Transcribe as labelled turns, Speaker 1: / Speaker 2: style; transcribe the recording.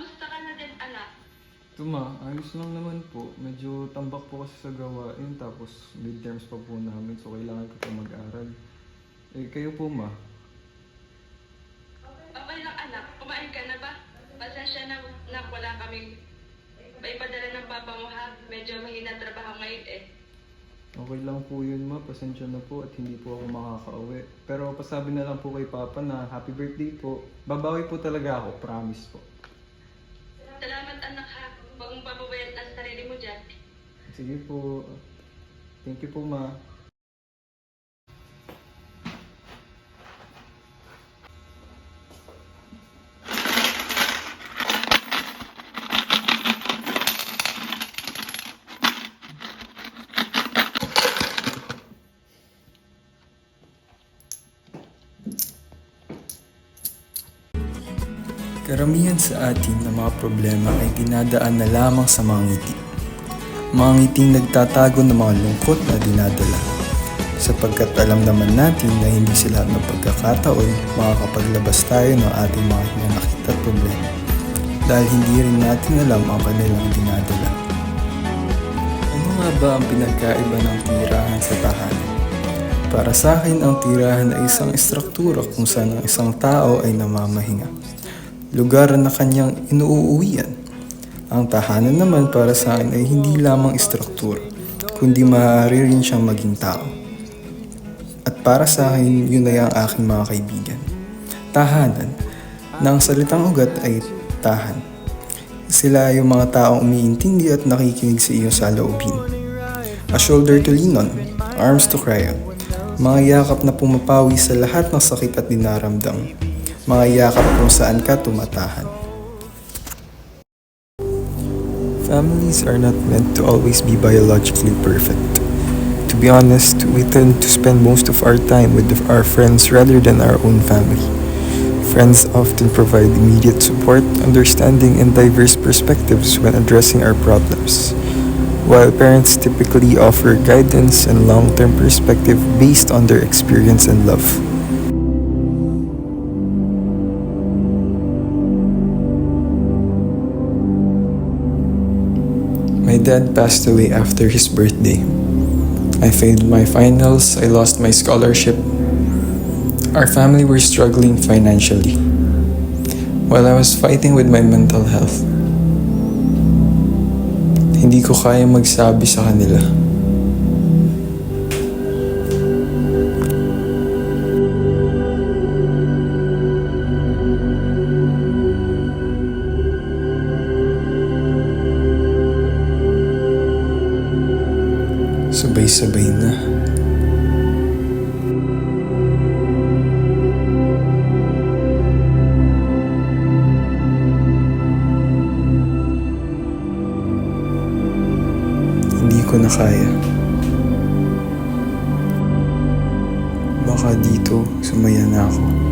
Speaker 1: Kamusta ka na din, anak?
Speaker 2: Ayos lang naman po. Medyo tambak po kasi sa gawain, tapos midterms pa po namin, so kailangan ko po mag-aral. Kayo po
Speaker 1: Okay lang, anak. Kumain ka na ba? Pasensya na wala kaming maipadala ng papa mo, ha? Medyo mahina trabaho ngayon eh.
Speaker 2: Okay lang po yun, pasensya na po at hindi po ako makakauwi. Pero pasabi na lang po kay Papa na happy birthday po. Babawi po talaga ako, promise po.
Speaker 1: Salamat, anak, ha? Huwag mong pababayan ang sarili mo dyan.
Speaker 2: Sige po. Thank you po,
Speaker 3: Karamihan sa atin na mga problema ay dinadaan na lamang sa mga ngiti. Mga ngiting nagtatago ng mga lungkot na dinadala. Sapagkat alam naman natin na hindi sa lahat ng pagkakataon makakapaglabas tayo ng ating mga hinanakit at problema. Dahil hindi rin natin alam ang kanilang dinadala. Ano nga ba ang pinagkaiba ng tirahan sa tahanan? Para sa akin, ang tirahan ay isang estruktura kung saan ang isang tao ay namamahinga. Lugar na kanyang inuuwian. Ang tahanan naman para sa akin ay hindi lamang istruktura, kundi maaari rin siyang maging tao. At para sa akin, yun ay ang aking mga kaibigan. Tahanan, na ang salitang ugat ay tahan. Sila ay yung mga taong umiintindi at nakikinig sa iyong saloobin. A shoulder to lean on, arms to cry on. Mga yakap na pumapawi sa lahat ng sakit at dinaramdam. Mga yakap kung saan ka tumatahan. Families are not meant to always be biologically perfect. To be honest, we tend to spend most of our time with our friends rather than our own family. Friends often provide immediate support, understanding, and diverse perspectives when addressing our problems, while parents typically offer guidance and long-term perspective based on their experience and love. My dad passed away after his birthday. I failed my finals, I lost my scholarship. Our family were struggling financially, while I was fighting with my mental health. Hindi ko kaya magsabi sa kanila. Sabay-sabay na. Hindi ko na kaya. Baka dito, sumaya na ako.